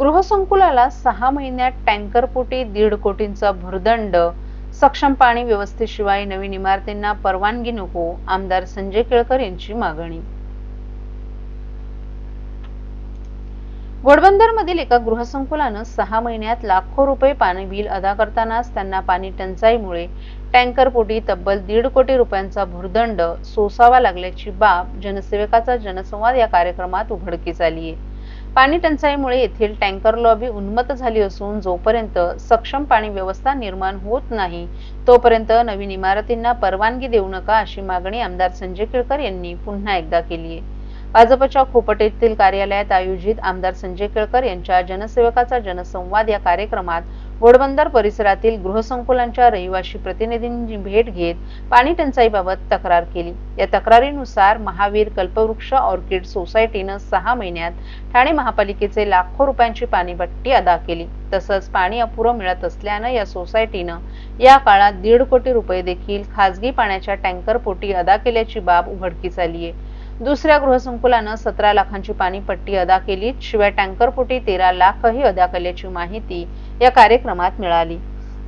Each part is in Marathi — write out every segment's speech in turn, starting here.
गृहसंकुलाला 6 महिन्यात टँकरपोटी 1.5 कोटींचा भूर्दंड, सक्षम पाणी व्यवस्थेशिवाय नवीन इमारतींना परवानगी नको, आमदार संजय केळकर यांची मागणी। घोडबंदरमधील एका गृहसंकुलानं 6 महिन्यात लाखो रुपये पाणी बिल अदा करतानाच त्यांना पाणी टंचाईमुळे टँकरपोटी तब्बल 1.5 कोटी रुपयांचा भूर्दंड सोसावा लागल्याची बाब जनसेवकाचा जनसंवाद या कार्यक्रमात उघडकीस आली आहे। पाणी टंचाईमुळे येथील टँकर लॉबी उन्मत्त झाली असून जोपर्यंत सक्षम पाणी व्यवस्था निर्माण होत नाही तोपर्यंत नवीन इमारतींना परवानगी देऊ नका अशी मागणी आमदार संजय केळकर यांनी पुन्हा एकदा केली आहे। भाजपच्या खोपट येथील कार्यालयात आयोजित आमदार संजय केळकर यांच्या जनसेवकाचा जनसंवाद या कार्यक्रमात घोडबंदर परिसरातील गृहसंकुलांच्या रहिवासी प्रतिनिधींची भेट घेत पाणी टंचाईबाबत तक्रार केली। या तक्रारीनुसार महावीर कल्पवृक्ष ऑर्किड सोसायटीनं 6 महिन्यात ठाणे महापालिकेचे लाखो रुपयांची पाणीपट्टी अदा केली। तसंच पाणी अपुरं मिळत असल्यानं या सोसायटीनं या काळात 1.5 कोटी रुपये देखील खासगी पाण्याच्या टँकरपोटी अदा केल्याची बाब उघडकीस आली आहे। दुसऱ्या गृहसंकुलानं 17 लाखांची पाणीपट्टी अदा केली, शिवाय टँकरपोटी 13 लाखही अदा केल्याची माहिती या कार्यक्रमात मिळाली।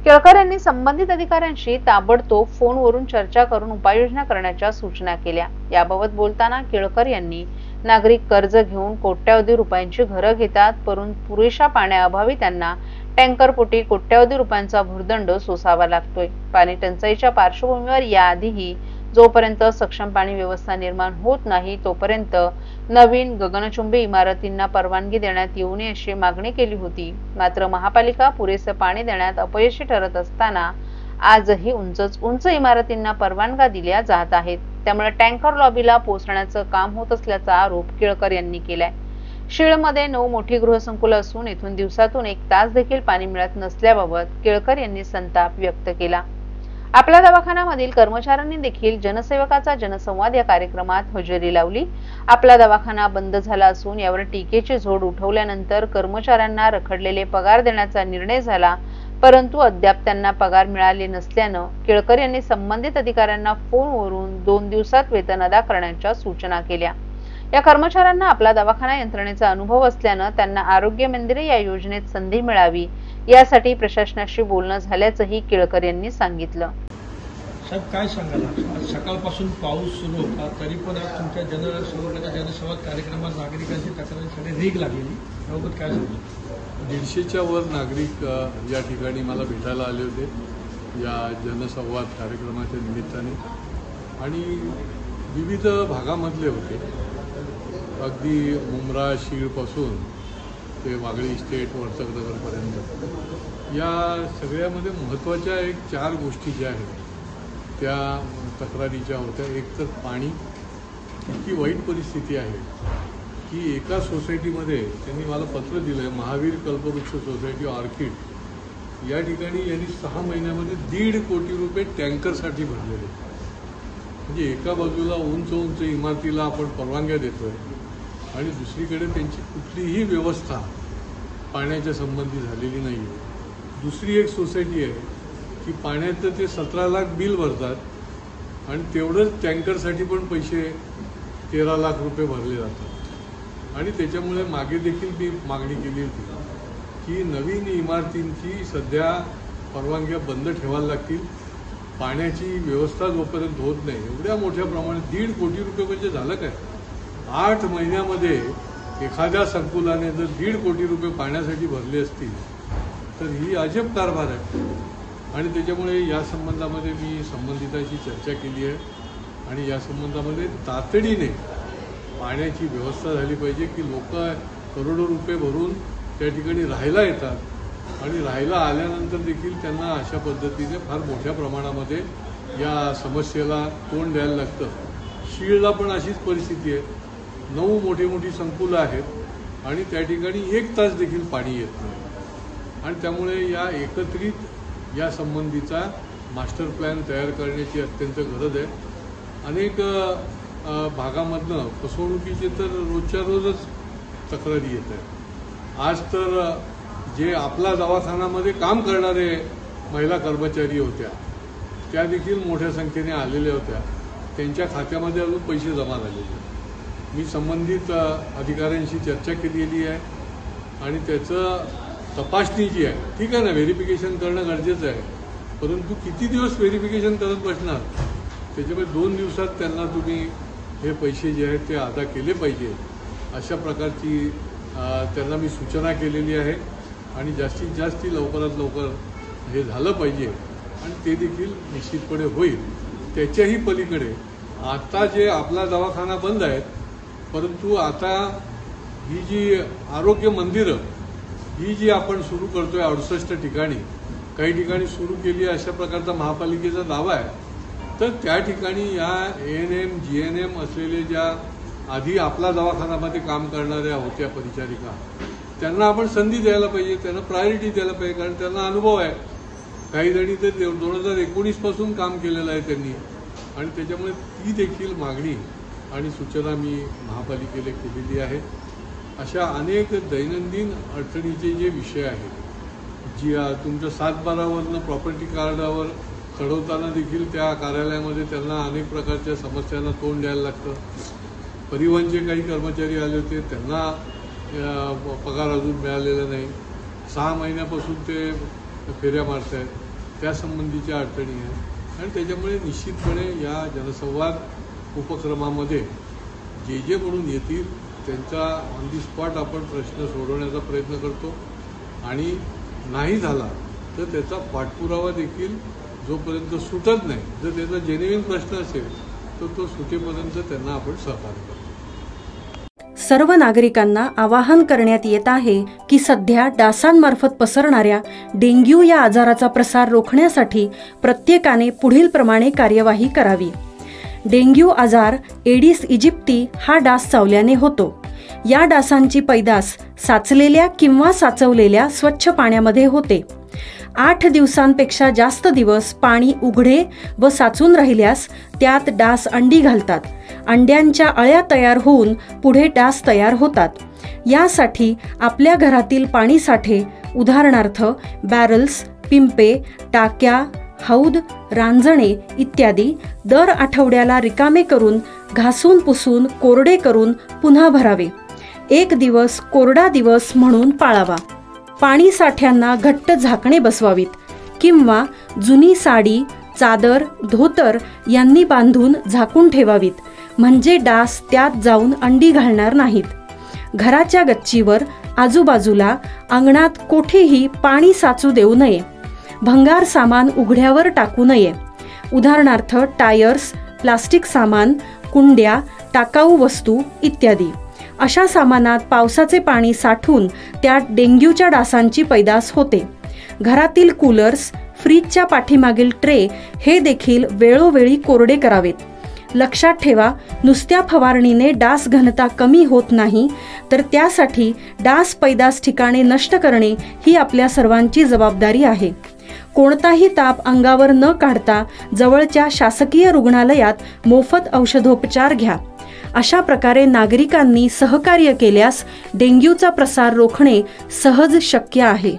केळकर यांनी संबंधित अधिकाऱ्यांशी ताबडतोब फोनवरून चर्चा करून उपाययोजना करण्याच्या सूचना केल्या। याबाबत बोलताना केळकर यांनी नागरिक कर्ज घेऊन कोट्यावधी रुपयांची घरं घेतात, परंतु पुरेशा पाण्याअभावी त्यांना टँकरपोटी कोट्यावधी रुपयांचा भूर्दंड सोसावा लागतोय। पाणी टंचाईच्या पार्श्वभूमीवर याआधीही जोपर्यंत सक्षम पाणी व्यवस्था निर्माण होत नाही तोपर्यंत नवीन गगनचुंबी इमारतींना परवानगी देण्यात येऊ नये अशी मागणी केली होती। मात्र महापालिका पुरेसे पाणी देण्यात अपयशी ठरत असताना आजही उंच इमारतींना परवानग्या दिल्या जात आहेत। त्यामुळे टँकर लॉबीला पोहोचण्याचं काम होत असल्याचा आरोप केळकर यांनी केलाय। शीळमध्ये 9 मोठी गृहसंकुलं असून येथून दिवसातून 1 तास देखील पाणी मिळत नसल्याबाबत केळकर यांनी संताप व्यक्त केला। आपला दवाखान्यामधील कर्मचाऱ्यांनी देखील जनसेवकाचा जनसंवाद या कार्यक्रमात हजेरी लावली। आपला दवाखाना बंद झाला असून यावर टीकेची झोड उठवल्यानंतर कर्मचाऱ्यांना रखडलेले पगार देण्याचा निर्णय झाला, परंतु अद्याप त्यांना पगार मिळाले नसल्यानं केळकर यांनी संबंधित अधिकाऱ्यांना फोनवरून 2 दिवसात वेतन अदा करण्याच्या सूचना केल्या। या कर्मचाऱ्यांना आपला दवाखाना यंत्रणेचा अनुभव असल्यानं त्यांना आरोग्य मंदिर या योजनेत संधी मिळावी यासाठी प्रशासनाशी बोलणं झाल्याचंही केळकर यांनी सांगितलं। साहेब काय सांगाल, आज सकाळपासून पाऊस सुरू होता तरी पण आज तुमच्या जनसंवाद कार्यक्रमात नागरिकांची तक्रारीसाठी रीग लागलेली, त्याबाबत काय सांगाल? 150च्या वर नागरिक या ठिकाणी मला भेटायला आले होते या जनसंवाद कार्यक्रमाच्या निमित्ताने आणि विविध भागामधले होते, अगदी मुंब्रा शीळपासून ते वागळी इस्टेट वर्तकनगरपर्यंत। या सगळ्यामध्ये महत्त्वाच्या 4 गोष्टी ज्या आहेत त्या तक्रारीच्या होत्या। एक तर पाणी, इतकी वाईट परिस्थिती आहे की एका सोसायटीमध्ये त्यांनी मला पत्र दिलं, महावीर कल्पवृक्ष सोसायटी ऑर्किड या ठिकाणी यांनी 6 महिन्यामध्ये 1.5 कोटी रुपये टँकरसाठी भरलेले। म्हणजे एका बाजूला उंच इमारतीला आपण परवानग्या देतोय आणि दुसरीकडे त्यांची कुठलीही व्यवस्था पाण्याच्या संबंधी झालेली नाही आहे। दुसरी एक सोसायटी आहे की पाण्याचं ते 17 लाख बिल भरतात आणि तेवढंच टँकरसाठी पण पैसे 13 लाख रुपये भरले जातात। आणि त्याच्यामुळे मागे देखील मी मागणी केली होती की नवीन इमारतींची सध्या परवानग्या बंद ठेवायला लागतील, पाण्याची व्यवस्था जोपर्यंत होत नाही। एवढ्या मोठ्या प्रमाणात 1.5 कोटी रुपये म्हणजे झालं काय? 8 महिन्यामध्ये एखाद्या संकुलाने जर 1.5 कोटी रुपये पाण्यासाठी भरले असतील तर ही अजब कारभार आहे। आणि त्याच्यामुळे या संबंधामध्ये मी संबंधितांशी चर्चा केली आहे आणि या संबंधामध्ये तातडीने पाण्याची व्यवस्था झाली पाहिजे की लोक करोडो रुपये भरून त्या ठिकाणी राहायला येतात आणि राहायला आल्यानंतर देखील त्यांना अशा पद्धतीने फार मोठ्या प्रमाणामध्ये या समस्येला तोंड द्यायला लागतं। शीळला पण अशीच परिस्थिती आहे, 9 मोठी संकुलं आहेत आणि त्या ठिकाणी 1 तास देखील पाणी येत नाही। आणि त्यामुळे या एकत्रित या संबंधीचा मास्टर प्लॅन तयार करण्याची अत्यंत गरज आहे। अनेक भागामधनं फसवणुकीचे तर रोजच्या रोजच तक्रारी येत आहेत। आज तर जे आपला दवाखान्यामध्ये काम करणारे महिला कर्मचारी होत्या त्या देखील मोठ्या संख्येने आलेल्या होत्या, त्यांच्या खात्यामध्ये अजून पैसे जमा झालेले। मी संबंधित अधिकाऱ्यांशी चर्चा केलेली आहे आणि त्याचं तपासणी जी आहे, ठीक आहे ना, व्हेरिफिकेशन करणं गरजेचं आहे, परंतु किती दिवस व्हेरिफिकेशन करत बसणार? त्याच्यामुळे 2 दिवसात त्यांना तुम्ही हे पैसे जे आहेत ते अदा केले पाहिजे, अशा प्रकारची त्यांना मी सूचना केलेली आहे आणि जास्तीत जास्त लवकरात लवकर हे झालं पाहिजे आणि ते देखील निश्चितपणे होईल. त्याच्याही पलीकडे आता जे आपला दवाखाना बंद आहेत, परंतु आता ही जी आरोग्य मंदिरं ही जी आपण सुरू करतोय 68 ठिकाणी, काही ठिकाणी सुरू केली अशा प्रकारचा महापालिकेचा दावा आहे. तर त्या ठिकाणी या ANM GNM असलेले ज्या आधी आपला दवाखान्यामध्ये काम करणाऱ्या होत्या परिचारिका, त्यांना आपण संधी द्यायला पाहिजे, त्यांना प्रायोरिटी द्यायला पाहिजे, कारण त्यांना अनुभव आहे. काही जणी तर 2019 पासून काम केलेलं आहे त्यांनी, आणि त्याच्यामुळे ती देखील मागणी आणि सूचना मी महापालिकेला केलेली आहे. अशा अनेक दैनंदिन अडचणीचे जे विषय आहेत, जी तुमच्या 7/12वरनं प्रॉपर्टी कार्डावर चढवताना देखील त्या कार्यालयामध्ये त्यांना अनेक प्रकारच्या समस्यांना तोंड द्यायला लागतं. परिवहनचे काही कर्मचारी आले होते, त्यांना पगार अजून मिळालेला नाही, 6 महिन्यापासून ते फेऱ्या मारत आहेत, त्यासंबंधीच्या अडचणी आहेत. आणि त्याच्यामुळे निश्चितपणे या जनसंवाद उपक्रमामध्ये जे म्हणून येतील त्यांचा ऑन दी स्पॉट आपण प्रश्न सोडवण्याचा प्रयत्न करतो, आणि नाही झाला तर त्याचा पाठपुरावा देखील जोपर्यंत सुटत नाही, जर त्याचा जेन्युइन प्रश्न असेल तर तो सुटेपर्यंत त्यांना आपण सहकार्य करतो. सर्व नागरिकांना आवाहन करण्यात येत आहे की सध्या डासांमार्फत पसरणाऱ्या डेंग्यू या आजाराचा प्रसार रोखण्यासाठी प्रत्येकाने पुढीलप्रमाणे कार्यवाही करावी. डेंग्यू आजार एडिस इजिप्ती हा डास चावल्याने होतो. या डासांची पैदास साचलेल्या किंवा साचवलेल्या स्वच्छ पाण्यामध्ये होते. 8 दिवसांपेक्षा जास्त दिवस पाणी उघडे व साचून राहिल्यास त्यात डास अंडी घालतात. अंड्यांच्या अळ्या तयार होऊन पुढे डास तयार होतात. यासाठी आपल्या घरातील पाणीसाठे, उदाहरणार्थ बॅरल्स, पिंपे, टाक्या, हौद, रांजणे इत्यादी दर आठवड्याला रिकामे करून घासून पुसून कोरडे करून पुन्हा भरावे. 1 दिवस कोरडा दिवस म्हणून पाळावा. पाणी साठ्यांना घट्ट झाकणे बसवावीत किंवा जुनी साडी, चादर, धोतर यांनी बांधून झाकून ठेवावीत, म्हणजे डास त्यात जाऊन अंडी घालणार नाहीत. घराच्या गच्चीवर, आजूबाजूला, अंगणात कोठेही पाणी साचू देऊ नये. भंगार सामान उघड्यावर टाकू नये, उदाहरणार्थ टायर्स, प्लास्टिक सामान, कुंड्या, टाकाऊ वस्तू इत्यादी. अशा सामानात पावसाचे पाणी साठून त्यात डेंग्यूच्या डासांची पैदास होते. घरातील कूलर्स, फ्रीजच्या पाठीमागील ट्रे हे देखील वेळोवेळी कोरडे करावेत. लक्षात ठेवा, नुसत्या फवारणीने डास घनता कमी होत नाही, तर त्यासाठी डास पैदास ठिकाणे नष्ट करणे ही आपल्या सर्वांची जबाबदारी आहे. कोणताही ताप अंगावर न काढता जवळच्या शासकीय रुग्णालयात मोफत औषधोपचार घ्या. अशा प्रकारे नागरिकांनी सहकार्य केल्यास डेंग्यूचा प्रसार रोखणे सहज शक्य आहे.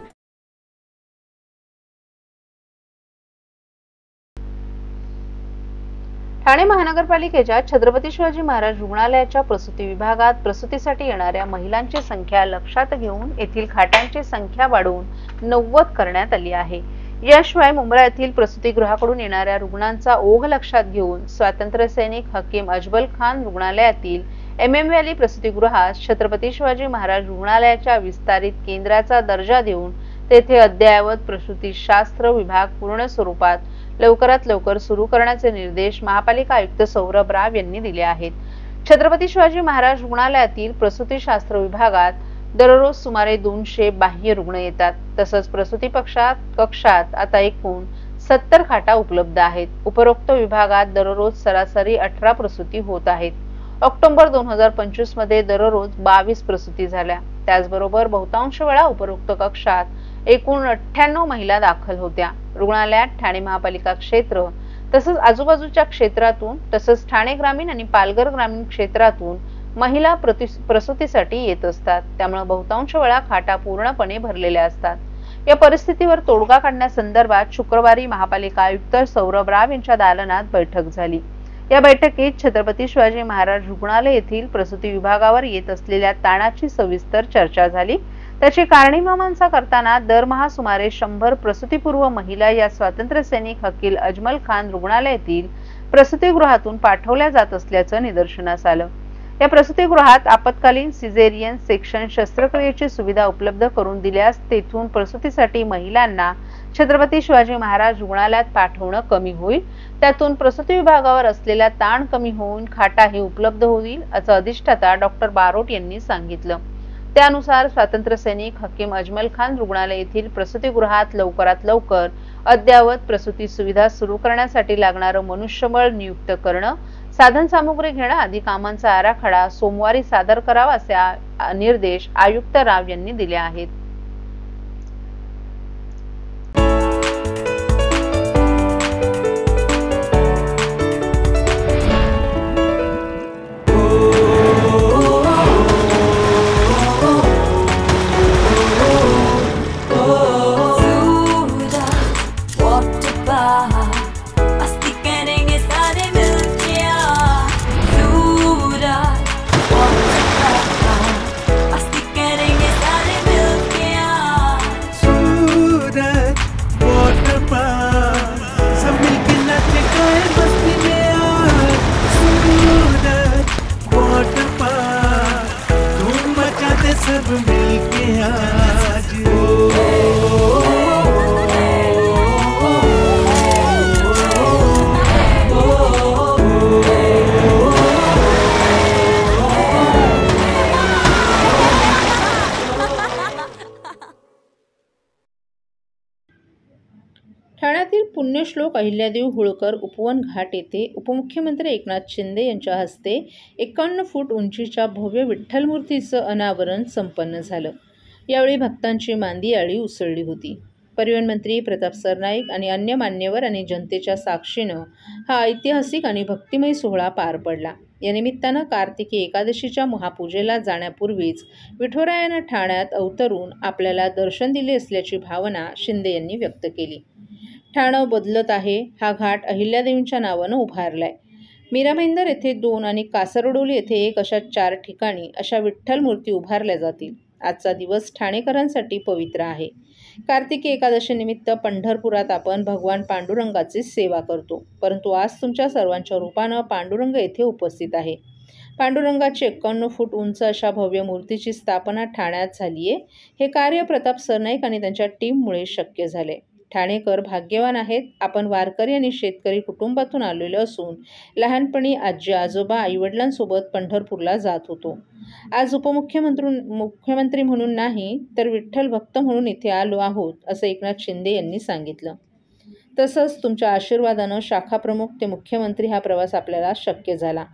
ठाणे महानगरपालिकेच्या छत्रपती शिवाजी महाराज रुग्णालयाच्या प्रसूती विभागात प्रसूतीसाठी येणाऱ्या महिलांची संख्या लक्षात घेऊन येथील खाटांची संख्या वाढवून 90 करण्यात आली आहे. याशिवाय मुंब्रा येथील प्रसूतीगृहाकडून येणाऱ्या रुग्णांचा ओघ लक्षात घेऊन स्वातंत्र्य सैनिक हकीम अजबल खान रुग्णालयातील MM व्हॅली प्रसूतीगृहास छत्रपती शिवाजी महाराज रुग्णालयाच्या विस्तारित केंद्राचा दर्जा देऊन तेथे अद्ययावत प्रसूतीशास्त्र विभाग पूर्ण स्वरूपात लवकरात लवकर सुरू करण्याचे निर्देश महापालिका आयुक्त सौरभ राव यांनी दिले आहेत. छत्रपती शिवाजी महाराज रुग्णालयातील प्रसूतीशास्त्र विभागात दररोज सुमारे 200 बाह्य रुग्ण येतात. तसंच प्रसूती कक्षात आता एकूण 70 खाटा उपलब्ध आहेत. उपरोक्त विभागात दररोज सरासरी 18 प्रसूती होत आहेत. ऑक्टोबर 2025 मध्ये दररोज 22 प्रसूती झाल्या. त्याचबरोबर बहुतांश वेळा उपरोक्त कक्षात एकूण 98 महिला दाखल होत्या. रुग्णालयात ठाणे महापालिका क्षेत्र तसंच आजूबाजूच्या क्षेत्रातून तसंच ठाणे ग्रामीण आणि पालघर ग्रामीण क्षेत्रातून महिला प्रसूतीसाठी येत असतात. त्यामुळे बहुतांश वेळा खाटा पूर्णपणे भरलेल्या असतात. या परिस्थितीवर तोडगा काढण्यासंदर्भात शुक्रवारी महापालिका आयुक्त सौरभ राव यांच्या दालनात बैठक झाली. या बैठकीत छत्रपती शिवाजी महाराज रुग्णालय येथील प्रसूती विभागावर येत असलेल्या ताणाची सविस्तर चर्चा झाली. त्याची कारणीमीमांसा करताना दरमहा सुमारे 100 प्रसूतीपूर्व महिला या स्वातंत्र्यसैनिक हकील अजमल खान रुग्णालयातील प्रसूतीगृहातून पाठवल्या जात असल्याचं निदर्शनास आलं। या प्रसूतीगृहात आपत्कालीन सिझेरियन सेक्शन शस्त्रक्रियेची सुविधा उपलब्ध करून दिल्यास तेथून प्रसूतीसाठी महिलांना छत्रपती शिवाजी महाराज रुग्णालयात पाठवणं कमी होईल, त्यातून प्रसूती विभागावर असलेला ताण कमी होऊन खाटाही उपलब्ध होईल असं अधिष्ठाता डॉक्टर बारोट यांनी सांगितलं। त्यानुसार स्वातंत्र्यसैनिक हकीम अजमल खान रुग्णालय येथील प्रसूतीगृहात लवकरात लवकर अद्ययावत प्रसूती सुविधा सुरू करण्यासाठी लागणारं मनुष्यबळ नियुक्त करणं, साधन सामुग्री घेणं आदी कामांचा आराखडा सोमवारी सादर करावा असे निर्देश आयुक्त राव यांनी दिले आहेत। सब मिलके आज ठाण्यातील पुण्यश्लोक अहिल्यादेवी होळकर उपवन घाट येथे उपमुख्यमंत्री एकनाथ शिंदे यांच्या हस्ते 51 फूट उंचीच्या भव्य विठ्ठल मूर्तीचं अनावरण संपन्न झालं। यावेळी भक्तांची मांदियाळी उसळली होती। परिवहन मंत्री प्रताप सरनाईक आणि अन्य मान्यवर आणि जनतेच्या साक्षीनं हा ऐतिहासिक आणि भक्तिमय सोहळा पार पडला। या निमित्तानं कार्तिकी एकादशीच्या महापूजेला जाण्यापूर्वीच विठुरायानं ठाण्यात अवतरून आपल्याला दर्शन दिले असल्याची भावना शिंदे यांनी व्यक्त केली। ठाणं बदलत आहे, हा घाट अहिल्यादेवींच्या नावानं उभारलाय। मीराभाईंदर येथे 2 आणि कासरडोली येथे 1 अशा 4 ठिकाणी अशा विठ्ठल मूर्ती उभारल्या जातील। आजचा दिवस ठाणेकरांसाठी पवित्र आहे। कार्तिकी एकादशी निमित्त पंढरपुरात आपण भगवान पांडुरंगाची सेवा करतो, परंतु आज तुमच्या सर्वांच्या रूपानं पांडुरंग येथे उपस्थित आहे। पांडुरंगाची 51 फूट उंच अशा भव्य मूर्तीची स्थापना ठाण्यात झालीये। हे कार्य प्रताप सरनाईक आणि त्यांच्या टीममुळे शक्य झाले। ठाणेकर भाग्यवान आहेत। आपण वारकरी आणि शेतकरी कुटुंबातून आलेलो असून लहानपणी आजी आजोबा आईवडिलांसोबत पंढरपूरला जात होतो। आज मुख्यमंत्री म्हणून नाही तर विठ्ठल भक्त म्हणून इथे आलो आहोत असं एकनाथ शिंदे यांनी सांगितलं। तसंच तुमच्या आशीर्वादानं शाखाप्रमुख ते मुख्यमंत्री हा प्रवास आपल्याला शक्य झाला।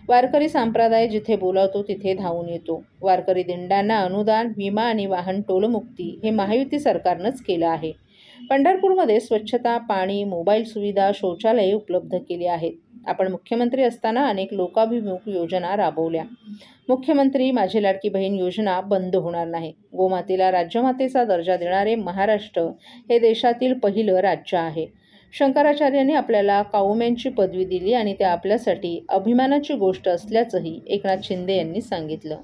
वारकरी संप्रदाय जिथे बोलावतो तिथे धावून येतो। वारकरी दिंड्यांना अनुदान, विमा आणि वाहन टोलमुक्ती हे महायुती सरकारनंच केलं आहे। पंढरपूरमध्ये स्वच्छता, पाणी, मोबाईल सुविधा, शौचालये उपलब्ध केली आहेत। आपण मुख्यमंत्री असताना अनेक लोकाभिमुख योजना राबवल्या। मुख्यमंत्री माझी लाडकी बहीण योजना बंद होणार नाही। गोमातेला राज्यमातेचा दर्जा देणारे महाराष्ट्र हे देशातील पहिलं राज्य आहे। शंकराचार्यांनी आपल्याला काउमेनची पदवी दिली आणि ते आपल्यासाठी अभिमानाची गोष्ट असल्याचंही एकनाथ शिंदे यांनी सांगितलं।